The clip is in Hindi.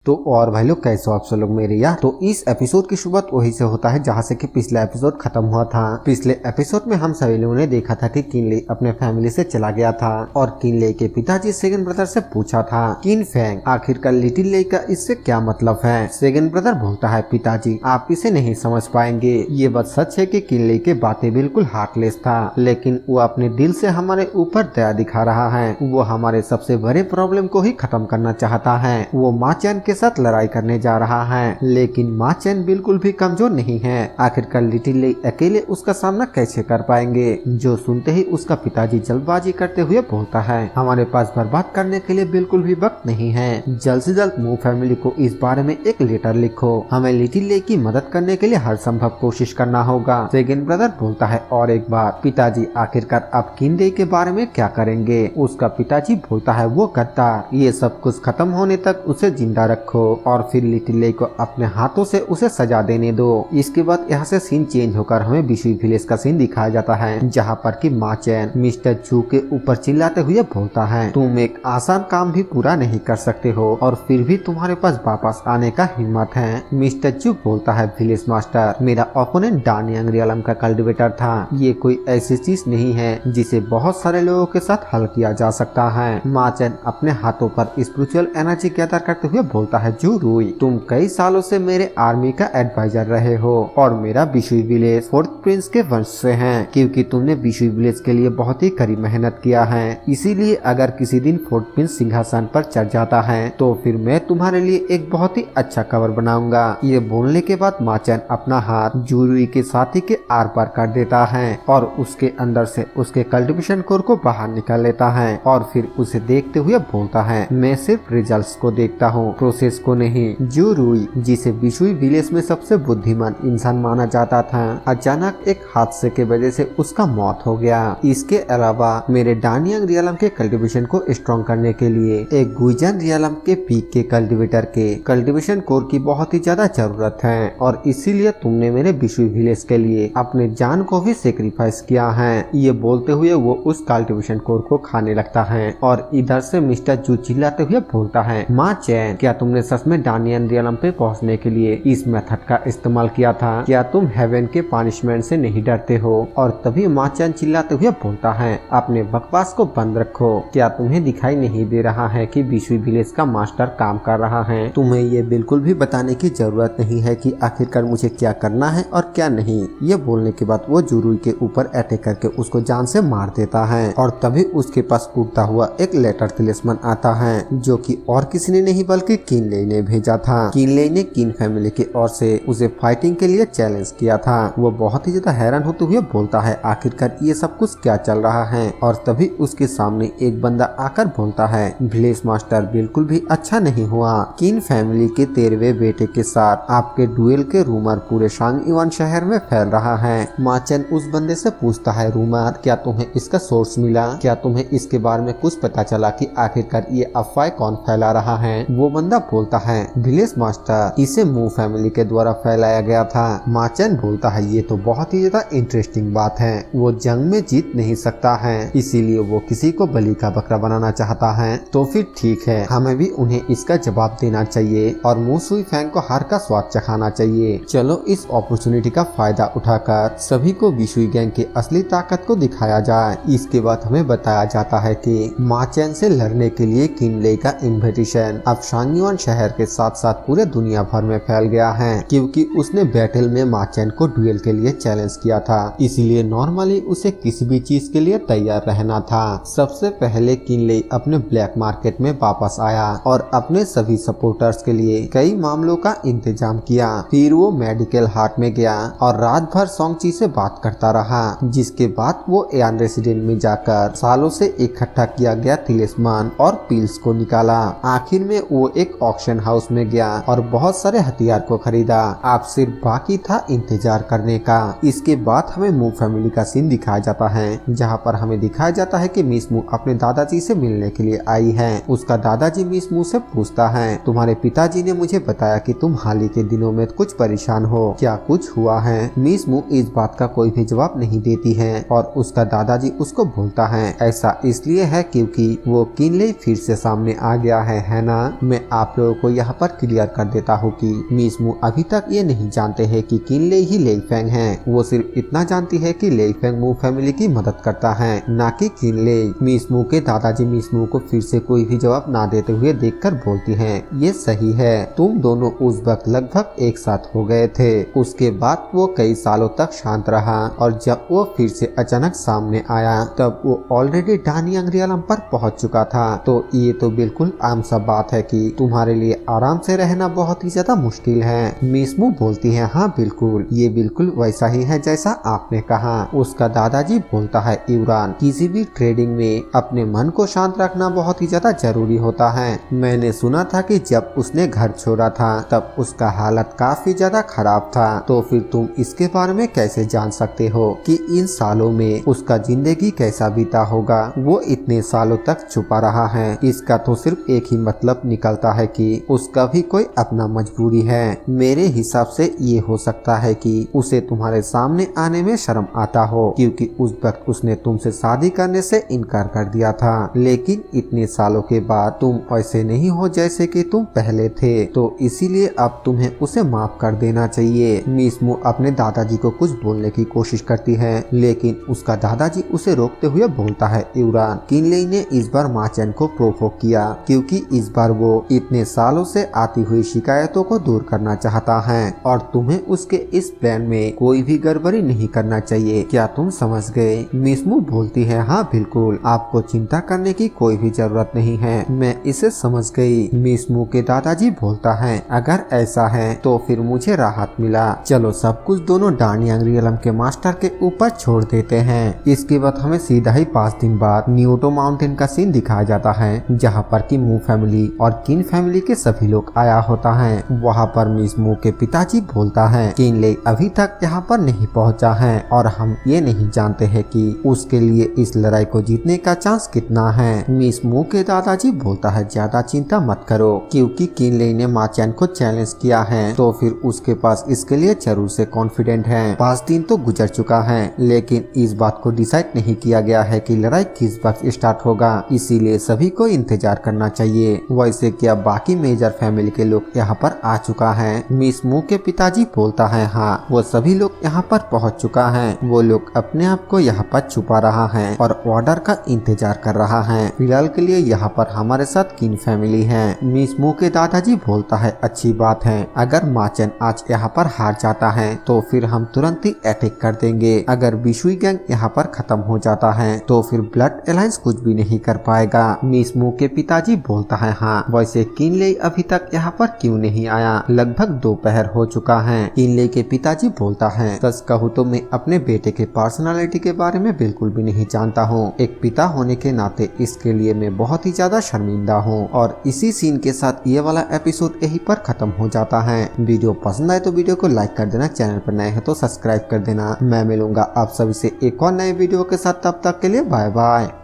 तो और भाई लोग कैसे हो आप सब लोग मेरे यार। तो इस एपिसोड की शुरुआत वही से होता है जहाँ से कि पिछला एपिसोड खत्म हुआ था। पिछले एपिसोड में हम सभी लोगों ने देखा था कि किनले अपने फैमिली से चला गया था और किनले के पिताजी सेकंड ब्रदर से पूछा था किन फैंग आखिरकार लिटिल ले का इससे क्या मतलब है। सेकंड ब्रदर बोलता है पिताजी आप इसे नहीं समझ पाएंगे। ये बात सच है कि किनले की बातें बिल्कुल हार्टलेस था, लेकिन वो अपने दिल से हमारे ऊपर दया दिखा रहा है। वो हमारे सबसे बड़े प्रॉब्लम को ही खत्म करना चाहता है। वो माँ चैन के साथ लड़ाई करने जा रहा है, लेकिन माँ चैन बिल्कुल भी कमजोर नहीं है। आखिरकार लिटिल ले अकेले उसका सामना कैसे कर पाएंगे। जो सुनते ही उसका पिताजी जल्दबाजी करते हुए बोलता है हमारे पास बर्बाद करने के लिए बिल्कुल भी वक्त नहीं है। जल्द से जल्द मू फैमिली को इस बारे में एक लेटर लिखो। हमें लिटिल ले की मदद करने के लिए हर संभव कोशिश करना होगा। सेकंड ब्रदर बोलता है और एक बात पिताजी आखिरकार आप किनले के बारे में क्या करेंगे। उसका पिताजी बोलता है वो गद्दार, ये सब कुछ खत्म होने तक उसे जिंदा रखो और फिर लिटिल ले को अपने हाथों से उसे सजा देने दो। इसके बाद यहाँ से सीन चेंज होकर हमें बिशुई विलेज का सीन दिखाया जाता है, जहाँ पर कि माँ चैन मिस्टर चू के ऊपर चिल्लाते हुए बोलता है तुम एक आसान काम भी पूरा नहीं कर सकते हो और फिर भी तुम्हारे पास वापस आने का हिम्मत है। मिस्टर चू बोलता है विलेज मास्टर मेरा ओपोनेंट डानियांग रियलम का कल्टिवेटर था। ये कोई ऐसी चीज नहीं है जिसे बहुत सारे लोगों के साथ हल किया जा सकता है। माँ चैन अपने हाथों पर स्पिरिचुअल एनर्जी गैदर करते हुए बोलता है जू रुई तुम कई सालों से मेरे आर्मी का एडवाइजर रहे हो और मेरा बिशुई विलेज फोर्थ प्रिंस के वंश से हैं, क्योंकि तुमने बिशुई विलेज के लिए बहुत ही कड़ी मेहनत किया है। इसीलिए अगर किसी दिन फोर्थ प्रिंस सिंहासन पर चढ़ जाता है तो फिर मैं तुम्हारे लिए एक बहुत ही अच्छा कवर बनाऊंगा। ये बोलने के बाद माँ चैन अपना हाथ जूरुई के साथी के आर पार कर देता है और उसके अंदर से उसके कल्टिवेशन कोर को बाहर निकाल लेता है और फिर उसे देखते हुए बोलता है मैं सिर्फ रिजल्ट्स को देखता हूँ, प्रोसेस को नहीं। जूरुई जिसे बिशुई विलेज में सबसे बुद्धिमान इंसान माना जाता था, अचानक एक हादसे के वजह से उसका मौत हो गया। इसके अलावा मेरे डानियांग रियलम के कल्टीवेशन को स्ट्रॉन्ग करने के लिए एक गुइजन रियलम के पीक के कल्टीवेटर के कल्टीवेशन कोर की बहुत ही ज्यादा जरूरत है और इसीलिए तुमने मेरे बिशुई विलेज के लिए अपने जान को भी सेक्रीफाइस किया है। ये बोलते हुए वो उस कल्टीवेशन कोर को खाने लगता है और इधर से मिस्टर जू चिल्लाते हुए बोलता है माँ चैन क्या तुमने सच में डानियन रियलम पे पहुंचने के लिए इस मेथड का इस्तेमाल किया था। क्या तुम हेवन के पनिशमेंट से नहीं डरते हो। और तभी माँ चैन चिल्लाते हुए बोलता है अपने बकवास को बंद रखो। क्या तुम्हें दिखाई नहीं दे रहा है कि बिशुई विलेज का मास्टर काम कर रहा है। तुम्हें ये बिल्कुल भी बताने की जरूरत नहीं है कि आखिरकार मुझे क्या करना है और क्या नहीं। ये बोलने के बाद वो जुरुई के ऊपर अटैक करके उसको जान से मार देता है और तभी उसके पास उड़ता हुआ एक लेटर तिलिस्मन आता है जो कि और किसी ने नहीं बल्कि किनले ने भेजा था। किनले ने किन फैमिली की ओर से उसे फाइटिंग के लिए चैलेंज किया था। वो बहुत ही ज्यादा हैरान होते हुए बोलता है आखिरकार ये सब कुछ क्या चल रहा है और तभी उसके सामने एक बंदा आकर बोलता है विलेज मास्टर बिल्कुल भी अच्छा नहीं हुआ। किन फैमिली के 13वें बेटे के साथ आपके डुएल के रूमर पूरे शांगइवान शहर में फैल रहा है। माँ चैन उस बंदे से पूछता है रूमर क्या तुम्हें इसका सोर्स मिला, क्या तुम्हें इसके बारे में कुछ पता चला कि आखिरकार ये अफवाह कौन फैला रहा है। वो बंदा बोलता है विलेज मास्टर इसे मू फैमिली के द्वारा फैलाया गया था। माँ चैन बोलता है ये तो बहुत ही ज्यादा इंटरेस्टिंग बात है। वो जंग में जीत नहीं सकता है इसीलिए वो किसी को बलि का बकरा बनाना चाहता है। तो फिर ठीक है हमें भी उन्हें इसका जवाब देना चाहिए और मू सुई फैंग को हार का स्वाद चखाना चाहिए। चलो इस अपॉर्चुनिटी का फायदा उठाकर सभी को बिशुई गैंग की असली ताकत को दिखाया जाए। इसके बाद हमें बताया जाता है कि माँ चैन से लड़ने के लिए किनले का इन्विटेशन अब शांगइवान शहर के साथ साथ पूरे दुनिया भर में फैल गया है, क्योंकि उसने बैटल में माँ चैन को डुएल के लिए चैलेंज किया था। इसीलिए नॉर्मली उसे किसी भी चीज के लिए तैयार रहना था। सबसे पहले किनले अपने ब्लैक मार्केट में वापस आया और अपने सभी सपोर्टर्स के लिए कई मामलों का इंतजाम किया। फिर वो मेडिकल हार्ट में गया और रात भर सोंगची से बात करता रहा, जिसके बाद वो एयन रेसिडेंट में जाकर सालों से इकट्ठा किया गया तिलिस्मान और पिल्स को निकाला। आखिर में वो एक ऑक्शन हाउस में गया और बहुत सारे हथियार को खरीदा। अब सिर्फ बाकी था इंतजार करने का। इसके बाद हमें मू फैमिली का सीन दिखाया जाता है, जहाँ पर हमें दिखाया जाता है कि मिस मू अपने दादाजी से मिलने के लिए आई है। उसका दादाजी मिस मू से पूछता है तुम्हारे पिताजी ने मुझे बताया कि तुम हाल ही के दिनों में कुछ परेशान हो, क्या कुछ हुआ है। मिस मू इस बात का कोई भी जवाब नहीं देती है और उसका दादाजी उसको बोलता है ऐसा इसलिए है क्योंकि वो किनले फिर से सामने आ गया है ना। मैं आप लोगों को यहाँ पर क्लियर कर देता हूँ कि मीसमू अभी तक ये नहीं जानते हैं कि किनले ही लेईफेंग हैं। वो सिर्फ इतना जानती है कि लेईफेंग मू फैमिली की मदद करता है, ना कि किनले। मीसमू के दादाजी मीसमू को फिर से कोई भी जवाब ना देते हुए देखकर बोलती हैं, ये सही है, तुम दोनों उस वक्त लगभग एक साथ हो गए थे। उसके बाद वो कई सालों तक शांत रहा और जब वो फिर से अचानक सामने आया तब वो ऑलरेडी डानियांग रियलम पर पहुंच चुका था। तो ये तो बिल्कुल आम सा बात है कि तुम्हारे लिए आराम से रहना बहुत ही ज्यादा मुश्किल है। मीसमू बोलती है, हाँ बिल्कुल, ये बिल्कुल वैसा ही है जैसा आपने कहा। उसका दादाजी बोलता है, इवरान, किसी भी ट्रेडिंग में अपने मन को शांत रखना बहुत ही ज्यादा जरूरी होता है। मैंने सुना था कि जब उसने घर छोड़ा था तब उसका हालत काफी ज्यादा खराब था। तो फिर तुम इसके बारे में कैसे जान सकते हो कि इन सालों में उसका जिंदगी कैसा बीता होगा? वो इतने सालों तक छुपा रहा है। इसका तो सिर्फ एक ही मतलब निकलता है कि उसका भी कोई अपना मजबूरी है। मेरे हिसाब से ये हो सकता है कि उसे तुम्हारे सामने आने में शर्म आता हो, क्योंकि उस वक्त उसने तुमसे शादी करने से इनकार कर दिया था। लेकिन इतने सालों के बाद तुम ऐसे नहीं हो जैसे कि तुम पहले थे, तो इसीलिए अब तुम्हें उसे माफ कर देना चाहिए। मीसमू अपने दादाजी को कुछ बोलने की कोशिश करती है, लेकिन उसका दादाजी उसे रोकते हुए बोलता है, इवरान, किनले ने इस बार माचन को प्रोवोक किया, क्योंकि इस बार वो इतने सालों से आती हुई शिकायतों को दूर करना चाहता है और तुम्हें उसके इस प्लान में कोई भी गड़बड़ी नहीं करना चाहिए। क्या तुम समझ गए? मीसमू बोलती है, हाँ बिल्कुल, आपको चिंता करने की कोई भी जरूरत नहीं है, मैं इसे समझ गई। मीसमू के दादाजी बोलता है, अगर ऐसा है तो फिर मुझे राहत मिला। चलो सब कुछ दोनों डानियांग रियलम के मास्टर के ऊपर छोड़ देते हैं। इसके बाद हमें सीधा ही 5 दिन बाद न्यूटो माउंटेन का सीन दिखाया जाता है, जहाँ पर की मू फैमिली और किन फैमिली के सभी लोग आया होता है। वहाँ पर मीसमू के पिताजी बोलता है, किनले अभी तक यहाँ पर नहीं पहुँचा है और हम ये नहीं जानते हैं कि उसके लिए इस लड़ाई को जीतने का चांस कितना है। मीसमू के दादाजी बोलता है, ज्यादा चिंता मत करो, क्योंकि किनले ने माचैन को चैलेंज किया है, तो फिर उसके पास इसके लिए जरूर से कॉन्फिडेंट है। 5 दिन तो गुजर चुका है, लेकिन इस बात को डिसाइड नहीं किया गया है कि लड़ाई किस वक्त स्टार्ट होगा, इसीलिए सभी को इंतजार करना चाहिए। वैसे क्या बाकी मेजर फैमिली के लोग यहाँ पर आ चुका है? मीसमू के पिताजी बोलता है, हाँ, वो सभी लोग यहाँ पर पहुँच चुका है। वो लोग अपने आप को यहाँ पर छुपा रहा है और ऑर्डर का इंतजार कर रहा है। फिलहाल के लिए यहाँ पर हमारे साथ किन फैमिली है। मीसमू के दादाजी बोलता है, अच्छी बात है, अगर माचन आज यहाँ पर हार जाता है तो फिर हम तुरंत ही अटैक कर देंगे। अगर बिशुई गैंग यहाँ पर खत्म हो जाता है तो फिर ब्लड अलायंस कुछ भी नहीं कर पाएगा। मीसमू के पिताजी बोलता है, हाँ, वैसे किनले अभी तक यहाँ पर क्यों नहीं आया? लगभग दोपहर हो चुका है। किनले के पिताजी बोलता है, सच कहूँ तो मैं अपने बेटे के पर्सनालिटी के बारे में बिल्कुल भी नहीं जानता हूँ। एक पिता होने के नाते इसके लिए मैं बहुत ही ज्यादा शर्मिंदा हूँ। और इसी सीन के साथ ये वाला एपिसोड यहीं पर खत्म हो जाता है। वीडियो पसंद आए तो वीडियो को लाइक कर देना, चैनल पर नए हैं तो सब्सक्राइब कर देना। मैं मिलूंगा आप सभी से एक और नए वीडियो के साथ, तब तक के लिए बाय बाय।